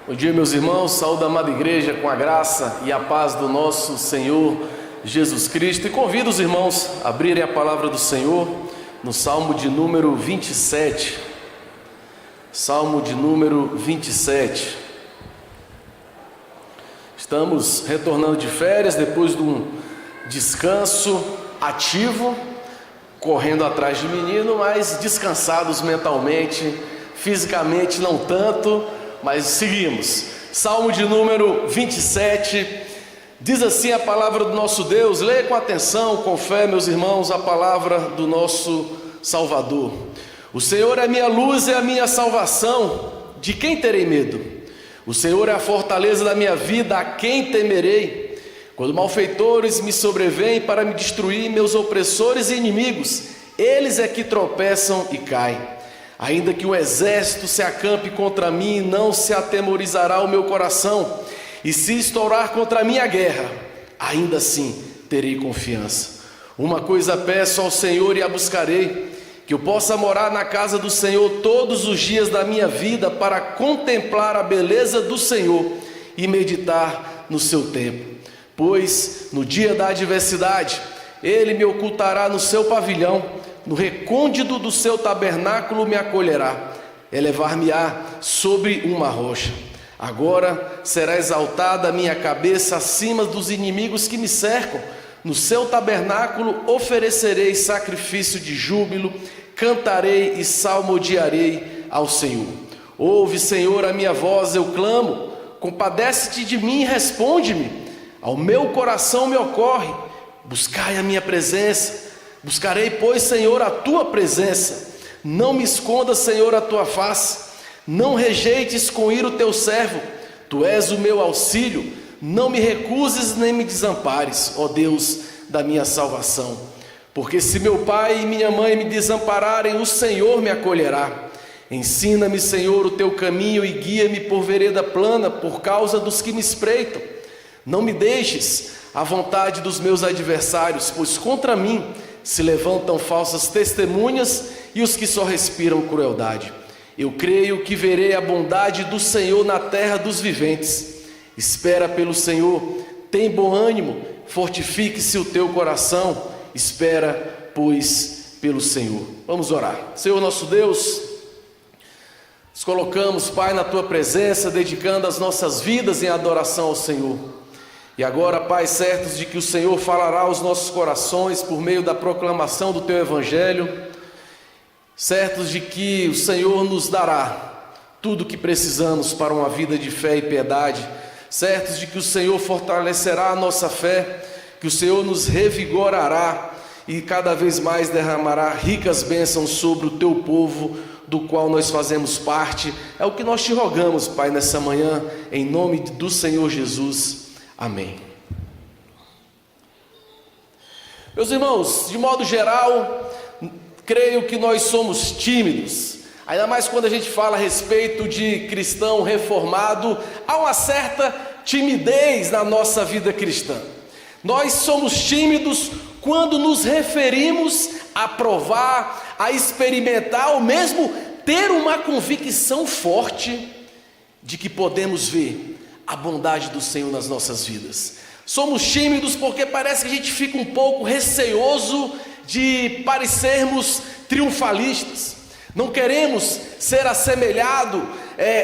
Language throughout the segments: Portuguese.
Bom dia, meus irmãos, saúde a amada igreja com a graça e a paz do nosso Senhor Jesus Cristo. E convido os irmãos a abrirem a palavra do Senhor no Salmo de número 27. Salmo de número 27. Estamos retornando de férias depois de um descanso ativo, correndo atrás de menino, mas descansados mentalmente, fisicamente não tanto, mas seguimos. Salmo de número 27, diz assim a palavra do nosso Deus. Leia com atenção, com fé, meus irmãos, a palavra do nosso Salvador. O Senhor é a minha luz e a minha salvação, de quem terei medo? O Senhor é a fortaleza da minha vida, a quem temerei? Quando malfeitores me sobrevêm para me destruir, meus opressores e inimigos, eles é que tropeçam e caem. Ainda que o exército se acampe contra mim, não se atemorizará o meu coração. E se estourar contra mim a guerra, ainda assim terei confiança. Uma coisa peço ao Senhor e a buscarei, que eu possa morar na casa do Senhor todos os dias da minha vida, para contemplar a beleza do Senhor e meditar no seu templo. Pois no dia da adversidade, Ele me ocultará no seu pavilhão, no recôndito do seu tabernáculo me acolherá, elevar-me-á sobre uma rocha. Agora será exaltada a minha cabeça acima dos inimigos que me cercam. No seu tabernáculo oferecerei sacrifício de júbilo, cantarei e salmodiarei ao Senhor. Ouve, Senhor, a minha voz, eu clamo, compadece-te de mim e responde-me. Ao meu coração me ocorre, buscai a minha presença. Buscarei, pois, Senhor, a tua presença. Não me escondas, Senhor, a tua face. Não rejeites com ira o teu servo. Tu és o meu auxílio. Não me recuses nem me desampares, ó Deus da minha salvação. Porque se meu pai e minha mãe me desampararem, o Senhor me acolherá. Ensina-me, Senhor, o teu caminho e guia-me por vereda plana, por causa dos que me espreitam. Não me deixes à vontade dos meus adversários, pois contra mim se levantam falsas testemunhas e os que só respiram crueldade. Eu creio que verei a bondade do Senhor na terra dos viventes. Espera pelo Senhor, tem bom ânimo, fortifique-se o teu coração. Espera, pois, pelo Senhor. Vamos orar. Senhor nosso Deus, nos colocamos, Pai, na tua presença, dedicando as nossas vidas em adoração ao Senhor. E agora, Pai, certos de que o Senhor falará aos nossos corações por meio da proclamação do Teu Evangelho, certos de que o Senhor nos dará tudo o que precisamos para uma vida de fé e piedade, certos de que o Senhor fortalecerá a nossa fé, que o Senhor nos revigorará e cada vez mais derramará ricas bênçãos sobre o Teu povo, do qual nós fazemos parte. É o que nós te rogamos, Pai, nessa manhã, em nome do Senhor Jesus. Amém. Meus irmãos, de modo geral, creio que nós somos tímidos, ainda mais quando a gente fala a respeito de cristão reformado. Há uma certa timidez na nossa vida cristã. Nós somos tímidos quando nos referimos a provar, a experimentar, ou mesmo ter uma convicção forte de que podemos ver a bondade do Senhor nas nossas vidas. Somos tímidos porque parece que a gente fica um pouco receoso de parecermos triunfalistas. Não queremos ser assemelhado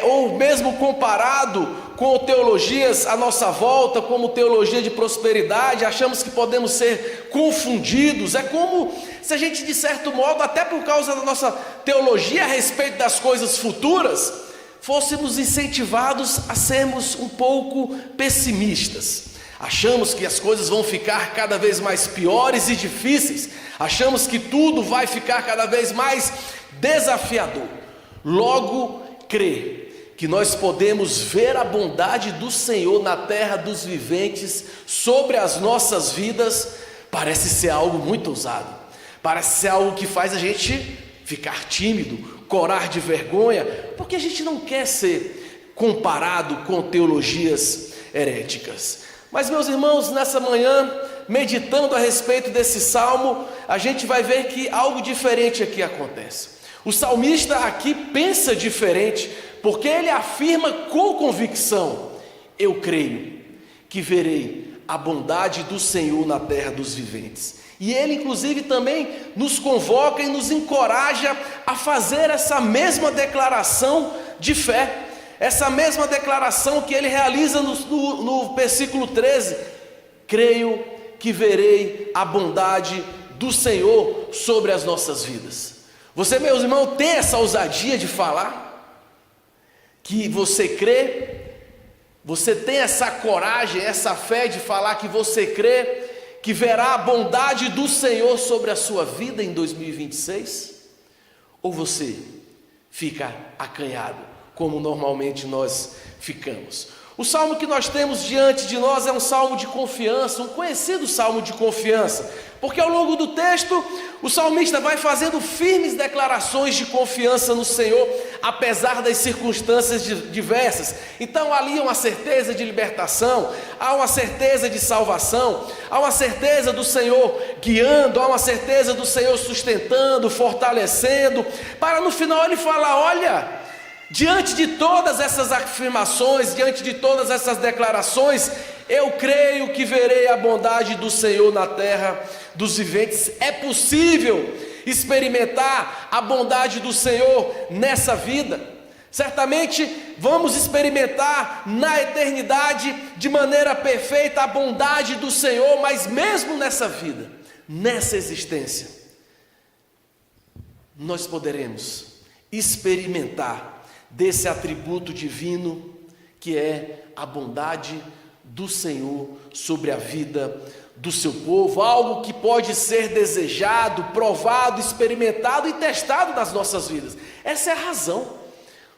ou mesmo comparado com teologias à nossa volta, como teologia de prosperidade. Achamos que podemos ser confundidos. É como se a gente, de certo modo, até por causa da nossa teologia a respeito das coisas futuras, fôssemos incentivados a sermos um pouco pessimistas. Achamos que as coisas vão ficar cada vez mais piores e difíceis. Achamos que tudo vai ficar cada vez mais desafiador. Logo, crer que nós podemos ver a bondade do Senhor na terra dos viventes sobre as nossas vidas, parece ser algo muito ousado. Parece ser algo que faz a gente ficar tímido, corar de vergonha, porque a gente não quer ser comparado com teologias heréticas. Mas, meus irmãos, nessa manhã, meditando a respeito desse salmo, a gente vai ver que algo diferente aqui acontece. O salmista aqui pensa diferente, porque ele afirma com convicção: eu creio que verei a bondade do Senhor na terra dos viventes. E ele inclusive também nos convoca e nos encoraja a fazer essa mesma declaração de fé, essa mesma declaração que ele realiza no versículo 13: creio que verei a bondade do Senhor sobre as nossas vidas. Você, meus irmãos, tem essa ousadia de falar que você crê? Você tem essa coragem, essa fé de falar que você crê que verá a bondade do Senhor sobre a sua vida em 2026? Ou você fica acanhado, como normalmente nós ficamos? O salmo que nós temos diante de nós é um salmo de confiança, um conhecido salmo de confiança, porque ao longo do texto o salmista vai fazendo firmes declarações de confiança no Senhor, apesar das circunstâncias diversas. Então ali há uma certeza de libertação, há uma certeza de salvação, há uma certeza do Senhor guiando, há uma certeza do Senhor sustentando, fortalecendo, para no final ele falar: olha, diante de todas essas afirmações, diante de todas essas declarações, eu creio que verei a bondade do Senhor na terra dos viventes. É possível experimentar a bondade do Senhor nessa vida. Certamente vamos experimentar na eternidade de maneira perfeita a bondade do Senhor, mas mesmo nessa vida, nessa existência, nós poderemos experimentar desse atributo divino que é a bondade do Senhor sobre a vida do seu povo, algo que pode ser desejado, provado, experimentado e testado nas nossas vidas. Essa é a razão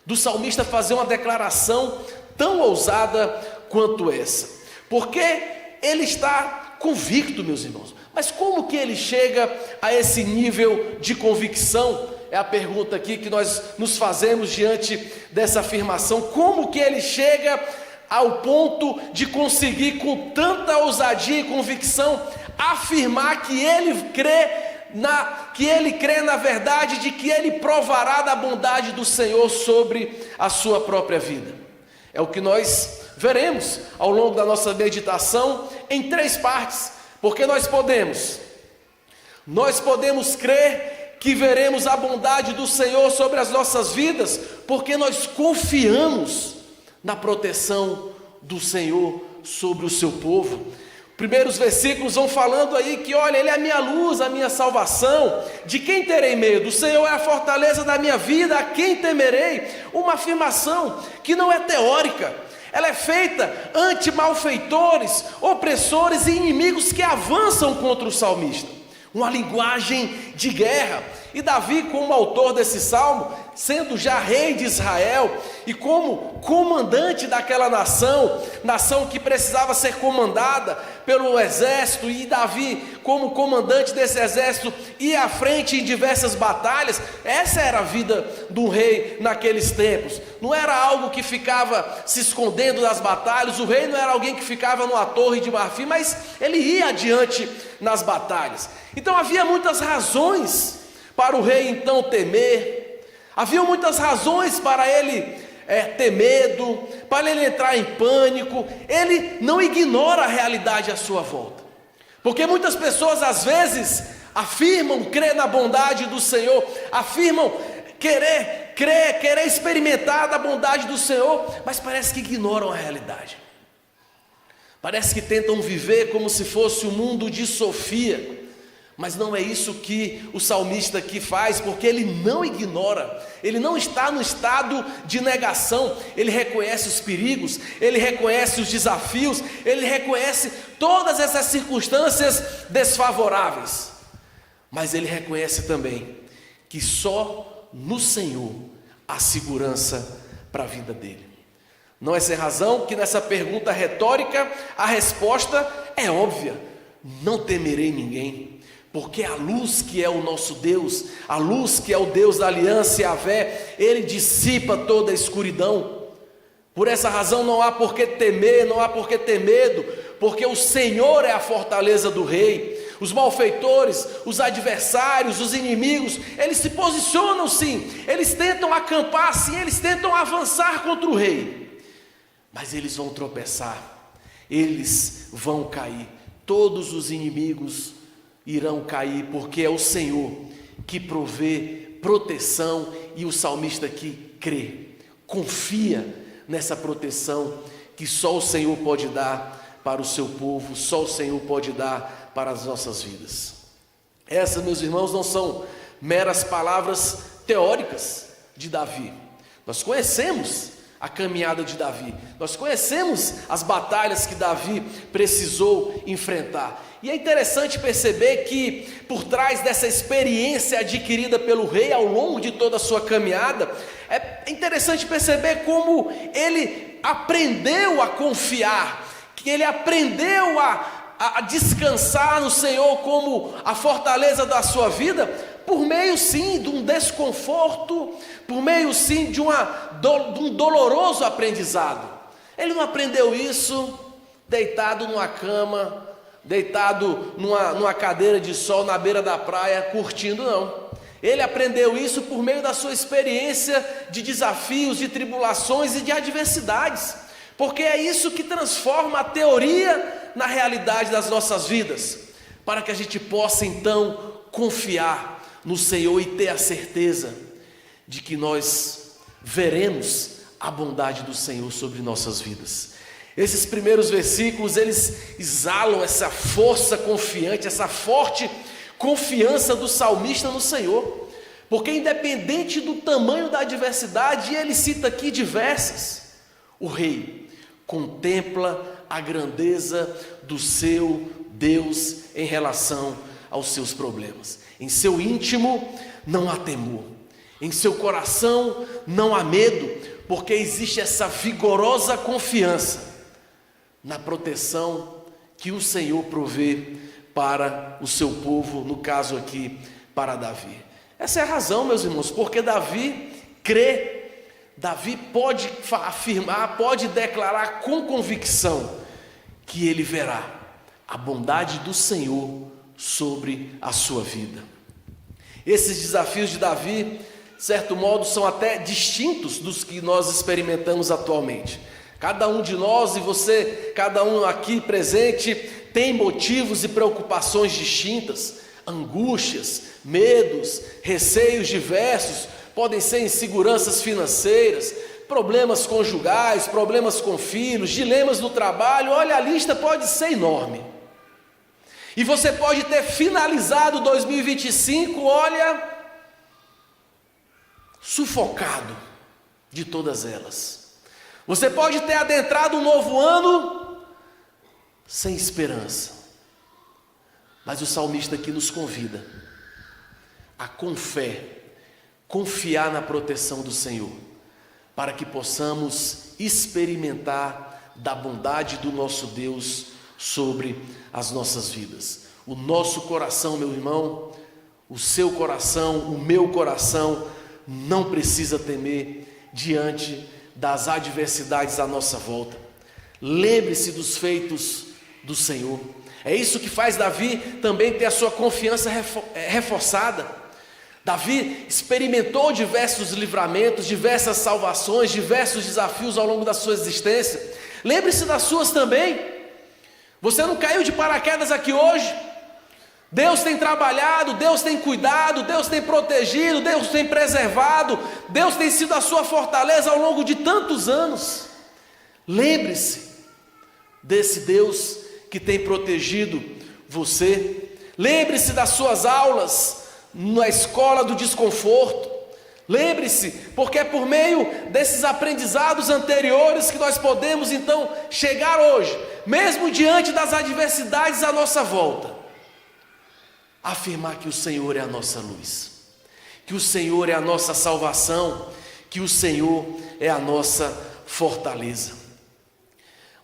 do salmista fazer uma declaração tão ousada quanto essa, porque ele está convicto, meus irmãos. Mas como que ele chega a esse nível de convicção? É a pergunta aqui que nós nos fazemos diante dessa afirmação. Como que ele chega ao ponto de conseguir, com tanta ousadia e convicção, afirmar que ele crê na verdade de que ele provará da bondade do Senhor sobre a sua própria vida? É o que nós veremos ao longo da nossa meditação em 3 partes, porque nós podemos crer que veremos a bondade do Senhor sobre as nossas vidas, porque nós confiamos na proteção do Senhor sobre o seu povo. Primeiros versículos vão falando aí que, olha, Ele é a minha luz, a minha salvação. De quem terei medo? O Senhor é a fortaleza da minha vida, a quem temerei? Uma afirmação que não é teórica, ela é feita ante malfeitores, opressores e inimigos que avançam contra o salmista. Uma linguagem de guerra. E Davi, como autor desse salmo, sendo já rei de Israel e como comandante daquela nação que precisava ser comandada pelo exército, e Davi, como comandante desse exército, ia à frente em diversas batalhas. Essa era a vida do rei naqueles tempos. Não era algo que ficava se escondendo das batalhas. O rei não era alguém que ficava numa torre de marfim, mas ele ia adiante nas batalhas. Então havia muitas razões para o rei então temer, havia muitas razões para ele ter medo, para ele entrar em pânico. Ele não ignora a realidade à sua volta, porque muitas pessoas às vezes afirmam crer na bondade do Senhor, afirmam querer experimentar da bondade do Senhor, mas parece que ignoram a realidade, parece que tentam viver como se fosse um mundo de Sofia. Mas não é isso que o salmista aqui faz, porque ele não ignora, ele não está no estado de negação. Ele reconhece os perigos, ele reconhece os desafios, ele reconhece todas essas circunstâncias desfavoráveis, mas ele reconhece também que só no Senhor há segurança para a vida dele. Não é sem razão que nessa pergunta retórica a resposta é óbvia: não temerei ninguém. Porque a luz que é o nosso Deus, a luz que é o Deus da aliança Yahvé, Ele dissipa toda a escuridão. Por essa razão não há por que temer, não há por que ter medo, porque o Senhor é a fortaleza do rei. Os malfeitores, os adversários, os inimigos, eles se posicionam sim, eles tentam acampar sim, eles tentam avançar contra o rei, mas eles vão tropeçar, eles vão cair, todos os inimigos irão cair, porque é o Senhor que provê proteção, e o salmista aqui crê, confia nessa proteção que só o Senhor pode dar para o seu povo, só o Senhor pode dar para as nossas vidas. Essas, meus irmãos, não são meras palavras teóricas de Davi. Nós conhecemos a caminhada de Davi, nós conhecemos as batalhas que Davi precisou enfrentar. E é interessante perceber que por trás dessa experiência adquirida pelo rei ao longo de toda a sua caminhada, é interessante perceber como ele aprendeu a confiar, que ele aprendeu a descansar no Senhor como a fortaleza da sua vida, por meio sim de um desconforto, por meio sim de um doloroso aprendizado. Ele não aprendeu isso deitado numa cama, deitado numa cadeira de sol na beira da praia, curtindo, não. Ele aprendeu isso por meio da sua experiência de desafios, de tribulações e de adversidades, porque é isso que transforma a teoria na realidade das nossas vidas, para que a gente possa então confiar no Senhor e ter a certeza de que nós veremos a bondade do Senhor sobre nossas vidas. Esses primeiros versículos, eles exalam essa força confiante, essa forte confiança do salmista no Senhor, porque independente do tamanho da adversidade, e ele cita aqui diversas, o rei contempla a grandeza do seu Deus em relação aos seus problemas. Em seu íntimo não há temor, em seu coração não há medo, porque existe essa vigorosa confiança na proteção que o Senhor provê para o seu povo, no caso aqui, para Davi. Essa é a razão, meus irmãos, porque Davi crê, Davi pode afirmar, pode declarar com convicção que ele verá a bondade do Senhor sobre a sua vida. Esses desafios de Davi, de certo modo, são até distintos dos que nós experimentamos atualmente. Cada um de nós, e você, cada um aqui presente, tem motivos e preocupações distintas, angústias, medos, receios diversos, podem ser inseguranças financeiras, problemas conjugais, problemas com filhos, dilemas no trabalho. Olha, a lista pode ser enorme. E você pode ter finalizado 2025, olha, sufocado de todas elas. Você pode ter adentrado um novo ano sem esperança. Mas o salmista aqui nos convida a, com fé, confiar na proteção do Senhor, para que possamos experimentar da bondade do nosso Deus sobre as nossas vidas. O nosso coração, meu irmão, o seu coração, o meu coração, não precisa temer diante das adversidades à nossa volta. Lembre-se dos feitos do Senhor. É isso que faz Davi também ter a sua confiança reforçada. Davi experimentou diversos livramentos, diversas salvações, diversos desafios ao longo da sua existência. Lembre-se das suas também. Você não caiu de paraquedas aqui hoje. Deus tem trabalhado, Deus tem cuidado, Deus tem protegido, Deus tem preservado, Deus tem sido a sua fortaleza ao longo de tantos anos. Lembre-se desse Deus que tem protegido você. Lembre-se das suas aulas na escola do desconforto. Lembre-se, porque é por meio desses aprendizados anteriores que nós podemos então chegar hoje, mesmo diante das adversidades à nossa volta, afirmar que o Senhor é a nossa luz, que o Senhor é a nossa salvação, que o Senhor é a nossa fortaleza.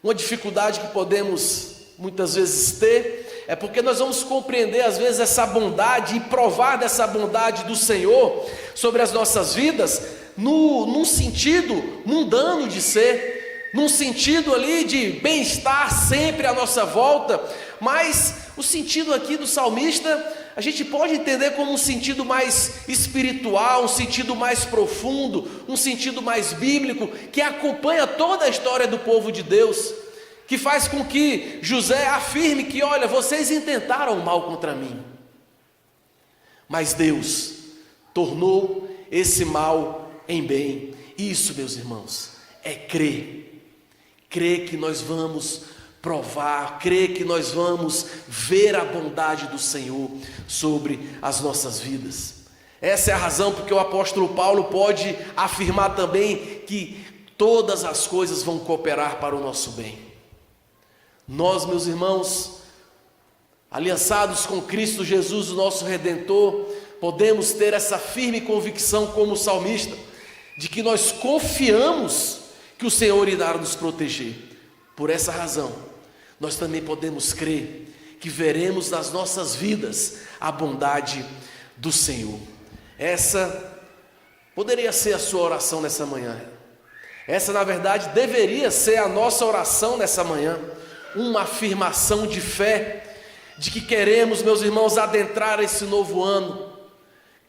Uma dificuldade que podemos muitas vezes ter é porque nós vamos compreender às vezes essa bondade e provar dessa bondade do Senhor sobre as nossas vidas num sentido mundano de ser. num sentido ali de bem-estar sempre à nossa volta, mas o sentido aqui do salmista a gente pode entender como um sentido mais espiritual, um sentido mais profundo, um sentido mais bíblico, que acompanha toda a história do povo de Deus, que faz com que José afirme que, olha, vocês intentaram mal contra mim, mas Deus tornou esse mal em bem. Isso, meus irmãos, é crer que nós vamos provar, crer que nós vamos ver a bondade do Senhor sobre as nossas vidas. Essa é a razão porque o apóstolo Paulo pode afirmar também que todas as coisas vão cooperar para o nosso bem. Nós, meus irmãos, aliançados com Cristo Jesus, o nosso Redentor, podemos ter essa firme convicção como salmista, de que nós confiamos que o Senhor irá nos proteger. Por essa razão, nós também podemos crer que veremos nas nossas vidas a bondade do Senhor. Essa poderia ser a sua oração nessa manhã. Essa, na verdade, deveria ser a nossa oração nessa manhã. Uma afirmação de fé, de que queremos, meus irmãos, adentrar esse novo ano,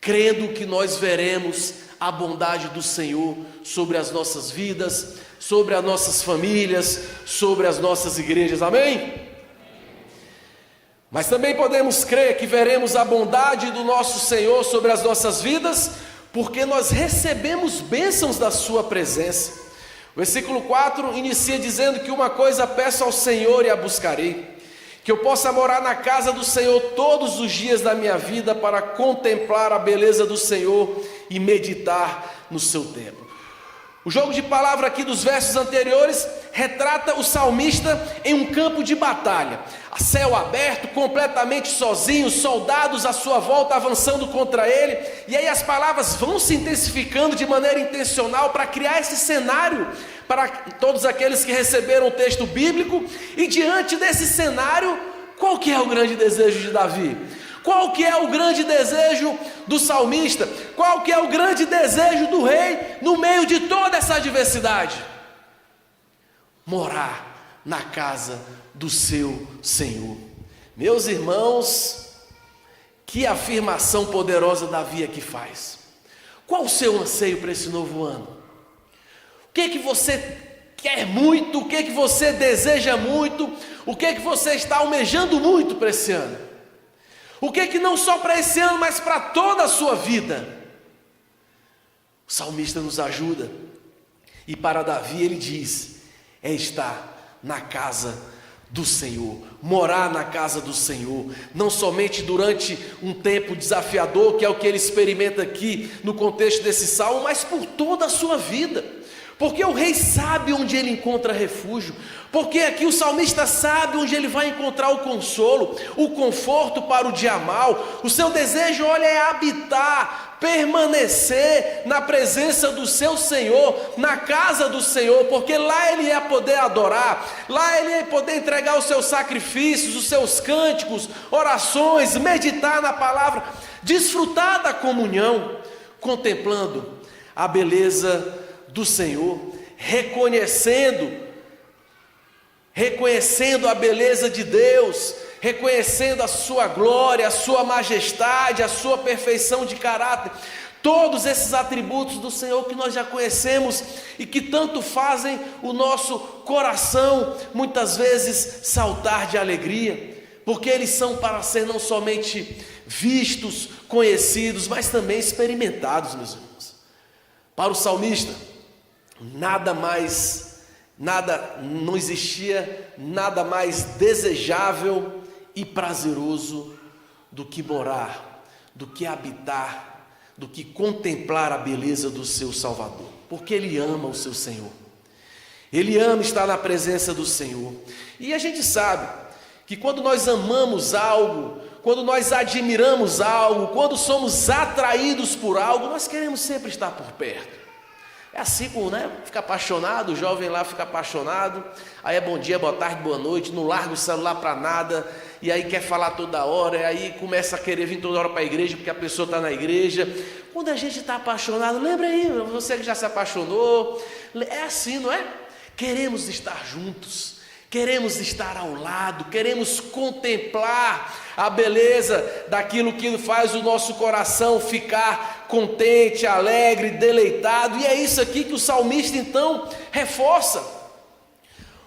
crendo que nós veremos a bondade do Senhor sobre as nossas vidas, sobre as nossas famílias, sobre as nossas igrejas, amém? Mas também podemos crer que veremos a bondade do nosso Senhor sobre as nossas vidas, porque nós recebemos bênçãos da sua presença. O versículo 4 inicia dizendo que uma coisa peço ao Senhor e a buscarei, que eu possa morar na casa do Senhor todos os dias da minha vida, para contemplar a beleza do Senhor e meditar no seu templo. O jogo de palavra aqui dos versos anteriores retrata o salmista em um campo de batalha, a céu aberto, completamente sozinho, soldados à sua volta avançando contra ele, e aí as palavras vão se intensificando de maneira intencional para criar esse cenário para todos aqueles que receberam o texto bíblico. E diante desse cenário, qual que é o grande desejo de Davi? Qual que é o grande desejo do salmista? Qual que é o grande desejo do rei no meio de toda essa adversidade? Morar na casa do seu Senhor. Meus irmãos, que afirmação poderosa Davi aqui faz. Qual o seu anseio para esse novo ano? O que você quer muito? O que você deseja muito? O que você está almejando muito para esse ano? O que não só para esse ano, mas para toda a sua vida? O salmista nos ajuda. E para Davi ele diz: é estar na casa do Senhor, morar na casa do Senhor, não somente durante um tempo desafiador, que é o que ele experimenta aqui no contexto desse salmo, mas por toda a sua vida. Porque o rei sabe onde ele encontra refúgio, porque aqui o salmista sabe onde ele vai encontrar o consolo, o conforto para o dia mal. O seu desejo, olha, é habitar, permanecer na presença do seu Senhor, na casa do Senhor, porque lá ele ia poder adorar, lá ele ia poder entregar os seus sacrifícios, os seus cânticos, orações, meditar na palavra, desfrutar da comunhão, contemplando a beleza do Senhor, reconhecendo a beleza de Deus, reconhecendo a sua glória, a sua majestade, a sua perfeição de caráter, todos esses atributos do Senhor que nós já conhecemos e que tanto fazem o nosso coração muitas vezes saltar de alegria, porque eles são para ser não somente vistos, conhecidos, mas também experimentados, meus irmãos. Para o salmista, não existia nada mais desejável e prazeroso do que morar, do que habitar, do que contemplar a beleza do seu Salvador, porque ele ama o seu Senhor, ele ama estar na presença do Senhor. E a gente sabe que quando nós amamos algo, quando nós admiramos algo, quando somos atraídos por algo, nós queremos sempre estar por perto. É assim como, fica apaixonado, o jovem lá fica apaixonado, aí é bom dia, boa tarde, boa noite, não larga o celular para nada, e aí quer falar toda hora, e aí começa a querer vir toda hora para a igreja, porque a pessoa está na igreja. Quando a gente está apaixonado, lembra aí, você que já se apaixonou, é assim, não é? queremos estar juntos, queremos estar ao lado, queremos contemplar a beleza daquilo que faz o nosso coração ficar contente, alegre, deleitado. E é isso aqui que o salmista então reforça.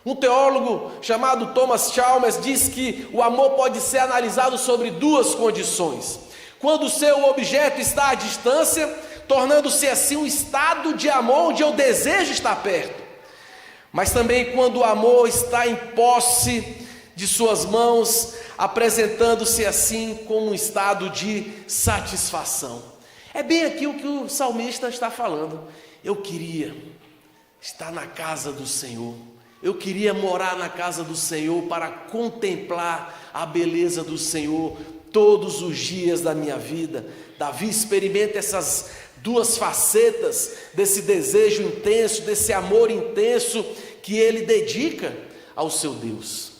Um teólogo chamado Thomas Chalmers diz que o amor pode ser analisado sobre duas condições: quando o seu objeto está à distância, tornando-se assim um estado de amor onde eu desejo estar perto, mas também quando o amor está em posse de suas mãos, apresentando-se assim como um estado de satisfação. É bem aqui o que o salmista está falando. Eu queria estar na casa do Senhor, eu queria morar na casa do Senhor para contemplar a beleza do Senhor todos os dias da minha vida. Davi experimenta essas duas facetas desse desejo intenso, desse amor intenso que ele dedica ao seu Deus.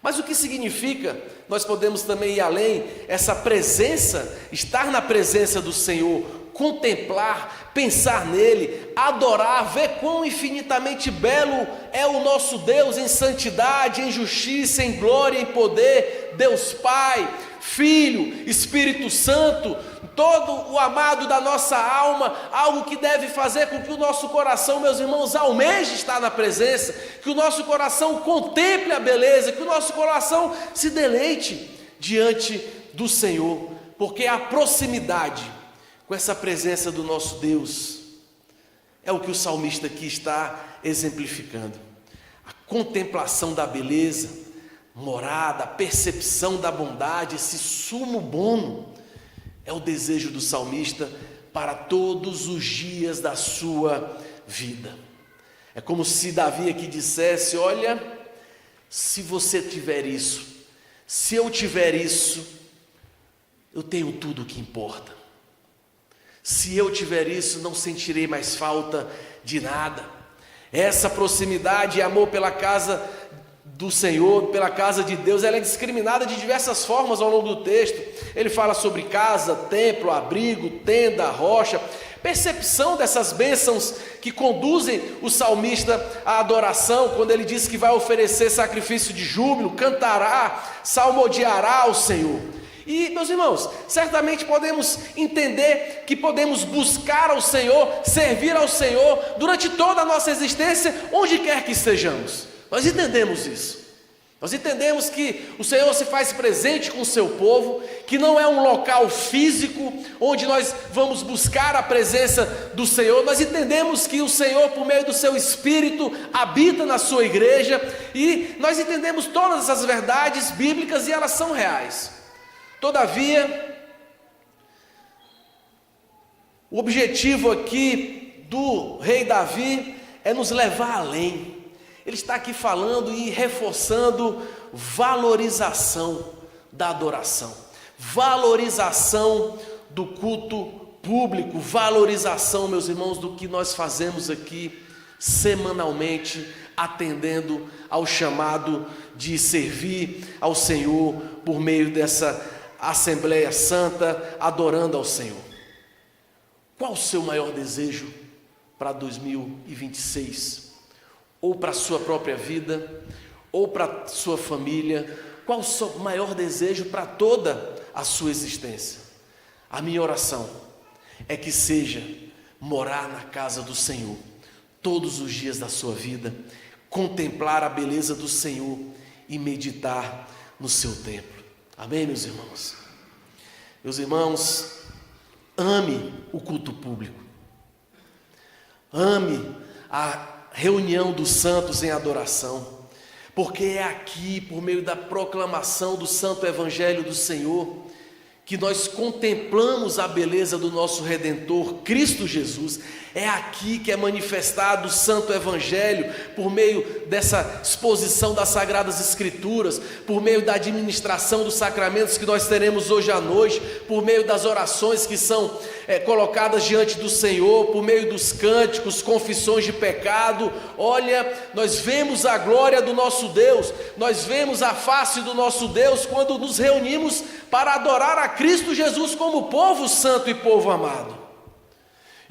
Mas o que significa, nós podemos também ir além, essa presença, estar na presença do Senhor, contemplar, pensar nele, adorar, ver quão infinitamente belo é o nosso Deus em santidade, em justiça, em glória, em poder, Deus Pai, Filho, Espírito Santo, todo o amado da nossa alma, algo que deve fazer com que o nosso coração, meus irmãos, almeje estar na presença, que o nosso coração contemple a beleza, que o nosso coração se deleite diante do Senhor, porque a proximidade com essa presença do nosso Deus é o que o salmista aqui está exemplificando. A contemplação da beleza, morada, a percepção da bondade, esse sumo bono, é o desejo do salmista para todos os dias da sua vida. É como se Davi aqui dissesse: olha, se você tiver isso, se eu tiver isso, eu tenho tudo o que importa. Se eu tiver isso, não sentirei mais falta de nada. Essa proximidade e amor pela casa do Senhor, pela casa de Deus, ela é discriminada de diversas formas ao longo do texto. Ele fala sobre casa, templo, abrigo, tenda, rocha, percepção dessas bênçãos que conduzem o salmista à adoração, quando ele diz que vai oferecer sacrifício de júbilo, cantará, salmodiará ao Senhor. E, meus irmãos, certamente podemos entender que podemos buscar ao Senhor, servir ao Senhor durante toda a nossa existência, onde quer que estejamos. Nós entendemos isso. Nós entendemos que o Senhor se faz presente com o seu povo, que não é um local físico onde nós vamos buscar a presença do Senhor. Nós entendemos que o Senhor, por meio do seu Espírito, habita na sua igreja, e nós entendemos todas essas verdades bíblicas e elas são reais. Todavia, o objetivo aqui do rei Davi é nos levar além. Ele está aqui falando e reforçando valorização da adoração, valorização do culto público, valorização, meus irmãos, do que nós fazemos aqui semanalmente, atendendo ao chamado de servir ao Senhor por meio dessa Assembleia Santa, adorando ao Senhor. Qual o seu maior desejo para 2026? Ou para a sua própria vida, ou para a sua família? Qual o seu maior desejo para toda a sua existência? A minha oração é que seja morar na casa do Senhor todos os dias da sua vida, contemplar a beleza do Senhor e meditar no seu templo. Amém, meus irmãos? Meus irmãos, ame o culto público, ame a reunião dos santos em adoração, porque é aqui, por meio da proclamação do santo evangelho do Senhor, que nós contemplamos a beleza do nosso Redentor, Cristo Jesus. É aqui que é manifestado o santo evangelho, por meio dessa exposição das Sagradas Escrituras, por meio da administração dos sacramentos que nós teremos hoje à noite, por meio das orações que são colocadas diante do Senhor, por meio dos cânticos, confissões de pecado. Olha, nós vemos a glória do nosso Deus, nós vemos a face do nosso Deus quando nos reunimos para adorar a Cristo Jesus como povo santo e povo amado.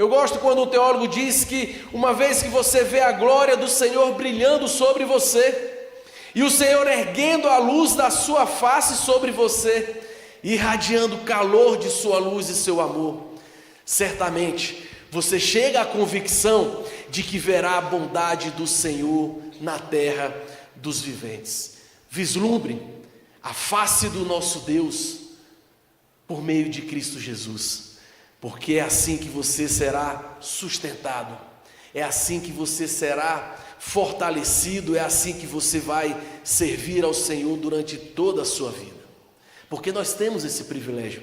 Eu gosto quando o teólogo diz que uma vez que você vê a glória do Senhor brilhando sobre você, e o Senhor erguendo a luz da sua face sobre você, irradiando o calor de sua luz e seu amor, certamente você chega à convicção de que verá a bondade do Senhor na terra dos viventes. Vislumbre a face do nosso Deus por meio de Cristo Jesus, porque é assim que você será sustentado, é assim que você será fortalecido, é assim que você vai servir ao Senhor durante toda a sua vida, porque nós temos esse privilégio.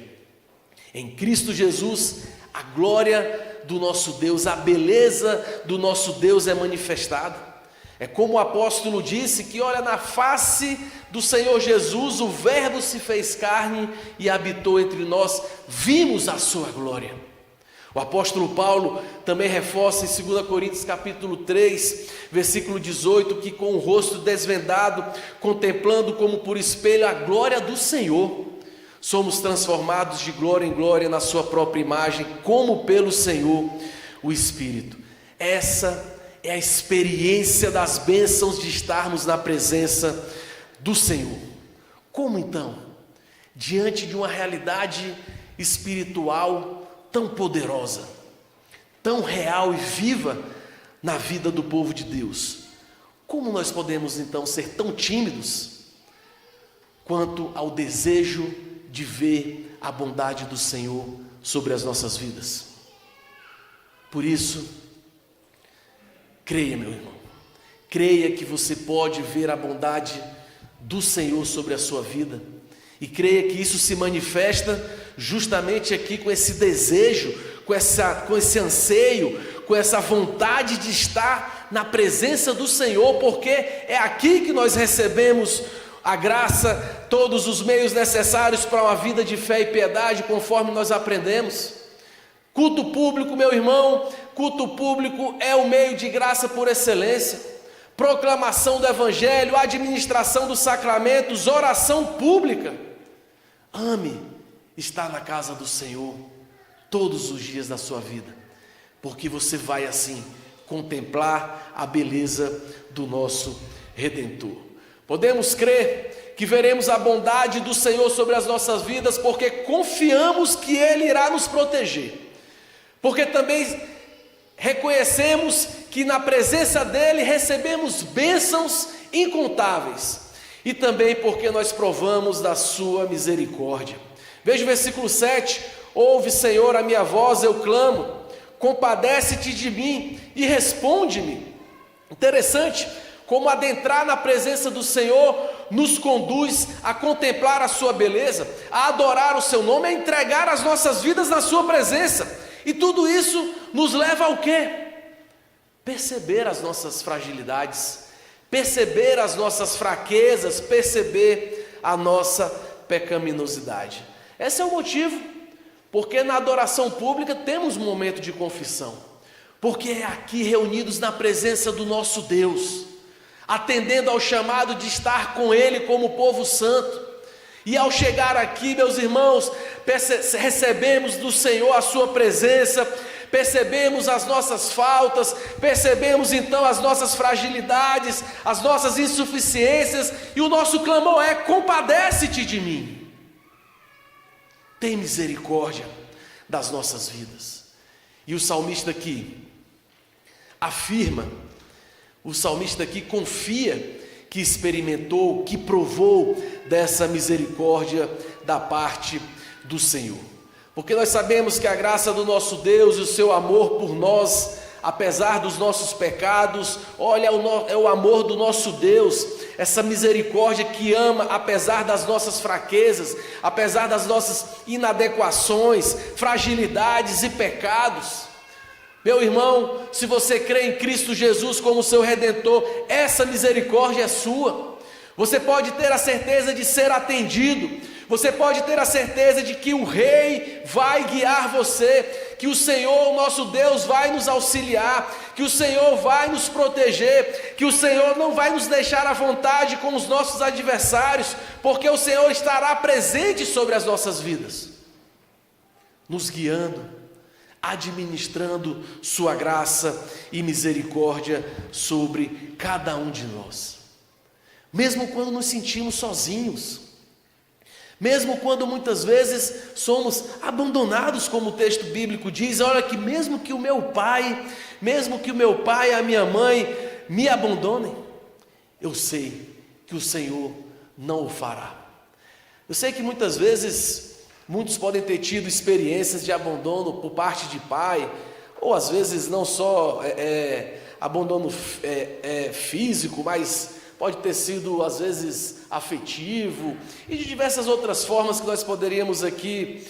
Em Cristo Jesus, a glória do nosso Deus, a beleza do nosso Deus é manifestada. É como o apóstolo disse que, olha, na face do Senhor Jesus, o Verbo se fez carne e habitou entre nós, vimos a sua glória. O apóstolo Paulo também reforça em 2 Coríntios capítulo 3, versículo 18, que com o rosto desvendado, contemplando como por espelho a glória do Senhor, somos transformados de glória em glória na sua própria imagem, como pelo Senhor, o Espírito. Essa é a experiência das bênçãos de estarmos na presença do Senhor. Como então, diante de uma realidade espiritual tão poderosa, tão real e viva na vida do povo de Deus, como nós podemos então ser tão tímidos quanto ao desejo de ver a bondade do Senhor sobre as nossas vidas? Por isso, creia, meu irmão, creia que você pode ver a bondade do Senhor sobre a sua vida, e creia que isso se manifesta justamente aqui com esse desejo, com esse anseio, com essa vontade de estar na presença do Senhor, porque é aqui que nós recebemos a graça, todos os meios necessários para uma vida de fé e piedade, conforme nós aprendemos. Culto público, meu irmão, culto público é o meio de graça por excelência. Proclamação do Evangelho, administração dos sacramentos, oração pública. Ame estar na casa do Senhor todos os dias da sua vida, porque você vai assim contemplar a beleza do nosso Redentor. Podemos crer que veremos a bondade do Senhor sobre as nossas vidas, porque confiamos que Ele irá nos proteger. Porque também reconhecemos que na presença dEle recebemos bênçãos incontáveis. E também porque nós provamos da sua misericórdia. Veja o versículo 7. Ouve, Senhor, a minha voz, eu clamo. Compadece-te de mim e responde-me. Interessante como adentrar na presença do Senhor nos conduz a contemplar a sua beleza, a adorar o seu nome, a entregar as nossas vidas na sua presença. E tudo isso nos leva ao quê? Perceber as nossas fragilidades, perceber as nossas fraquezas, perceber a nossa pecaminosidade. Esse é o motivo, porque na adoração pública temos um momento de confissão, porque é aqui reunidos na presença do nosso Deus, atendendo ao chamado de estar com Ele como povo santo. E ao chegar aqui, meus irmãos, recebemos do Senhor a sua presença, percebemos as nossas faltas, percebemos então as nossas fragilidades, as nossas insuficiências, e o nosso clamor é: compadece-te de mim. Tem misericórdia das nossas vidas. E o salmista aqui afirma, o salmista aqui confia que experimentou, que provou dessa misericórdia da parte do Senhor. Porque nós sabemos que a graça do nosso Deus e o seu amor por nós, apesar dos nossos pecados, olha, é o amor do nosso Deus, essa misericórdia que ama apesar das nossas fraquezas, apesar das nossas inadequações, fragilidades e pecados. Meu irmão, se você crê em Cristo Jesus como seu Redentor, essa misericórdia é sua. Você pode ter a certeza de ser atendido, você pode ter a certeza de que o Rei vai guiar você, que o Senhor, o nosso Deus, vai nos auxiliar, que o Senhor vai nos proteger, que o Senhor não vai nos deixar à vontade com os nossos adversários, porque o Senhor estará presente sobre as nossas vidas, nos guiando, administrando sua graça e misericórdia sobre cada um de nós. Mesmo quando nos sentimos sozinhos, mesmo quando muitas vezes somos abandonados, como o texto bíblico diz, olha que mesmo que o meu pai e a minha mãe me abandonem, eu sei que o Senhor não o fará. Eu sei que muitas vezes muitos podem ter tido experiências de abandono por parte de pai, ou às vezes não só abandono físico, mas pode ter sido às vezes afetivo e de diversas outras formas que nós poderíamos aqui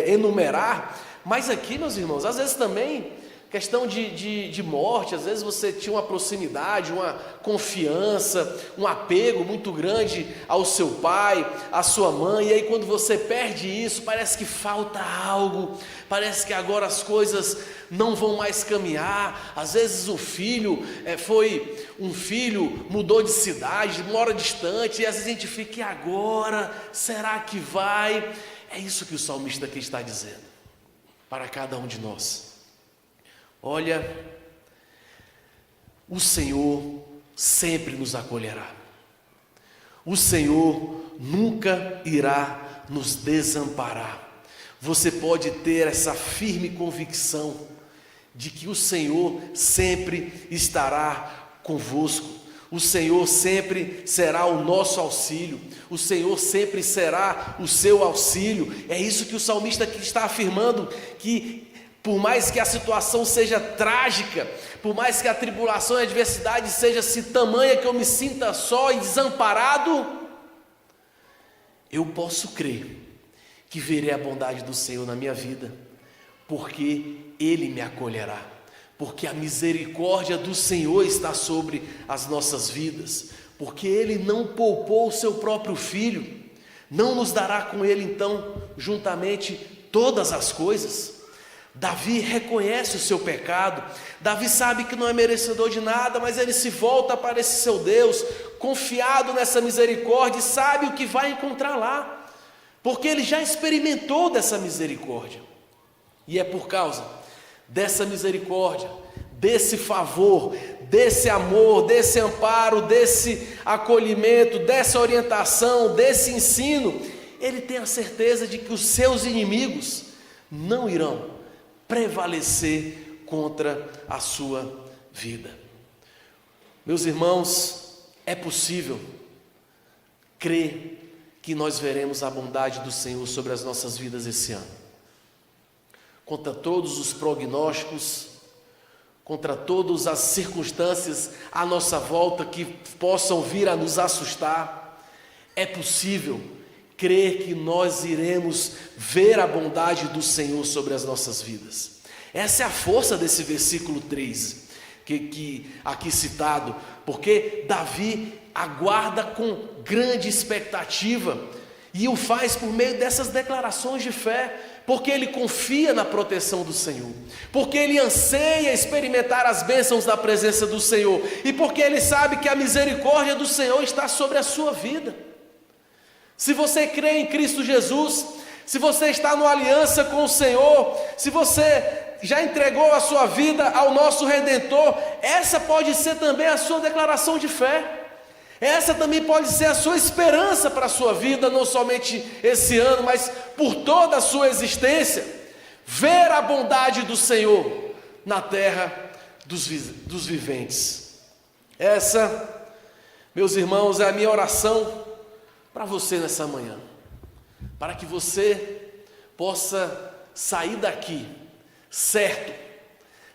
enumerar. Mas aqui, meus irmãos, às vezes também questão de morte, às vezes você tinha uma proximidade, uma confiança, um apego muito grande ao seu pai, à sua mãe, e aí quando você perde isso, parece que falta algo, parece que agora as coisas não vão mais caminhar. Às vezes o filho mudou de cidade, mora distante, e às vezes a gente fica, e agora? Será que vai? É isso que o salmista aqui está dizendo para cada um de nós. Olha, o Senhor sempre nos acolherá. O Senhor nunca irá nos desamparar. Você pode ter essa firme convicção de que o Senhor sempre estará convosco. O Senhor sempre será o nosso auxílio. O Senhor sempre será o seu auxílio. É isso que o salmista aqui está afirmando, que por mais que a situação seja trágica, por mais que a tribulação e a adversidade seja assim tamanha que eu me sinta só e desamparado, eu posso crer que verei a bondade do Senhor na minha vida, porque Ele me acolherá, porque a misericórdia do Senhor está sobre as nossas vidas, porque Ele não poupou o seu próprio Filho, não nos dará com Ele então juntamente todas as coisas. Davi reconhece o seu pecado, Davi sabe que não é merecedor de nada, mas ele se volta para esse seu Deus, confiado nessa misericórdia, e sabe o que vai encontrar lá, porque ele já experimentou dessa misericórdia, e é por causa dessa misericórdia, desse favor, desse amor, desse amparo, desse acolhimento, dessa orientação, desse ensino, ele tem a certeza de que os seus inimigos não irão prevalecer contra a sua vida. Meus irmãos, é possível crer que nós veremos a bondade do Senhor sobre as nossas vidas esse ano. Contra todos os prognósticos, contra todas as circunstâncias à nossa volta que possam vir a nos assustar, é possível crer que nós iremos ver a bondade do Senhor sobre as nossas vidas. Essa é a força desse versículo 3, que aqui citado, porque Davi aguarda com grande expectativa, e o faz por meio dessas declarações de fé, porque ele confia na proteção do Senhor, porque ele anseia experimentar as bênçãos da presença do Senhor, e porque ele sabe que a misericórdia do Senhor está sobre a sua vida. Se você crê em Cristo Jesus, se você está numa aliança com o Senhor, se você já entregou a sua vida ao nosso Redentor, essa pode ser também a sua declaração de fé. Essa também pode ser a sua esperança para a sua vida, não somente esse ano, mas por toda a sua existência. Ver a bondade do Senhor na terra dos viventes. Essa, meus irmãos, é a minha oração para você nessa manhã, para que você possa sair daqui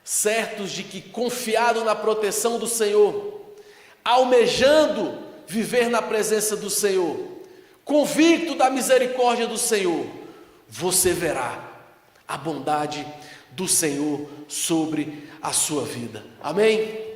certos de que, confiado na proteção do Senhor, almejando viver na presença do Senhor, convicto da misericórdia do Senhor, você verá a bondade do Senhor sobre a sua vida. Amém?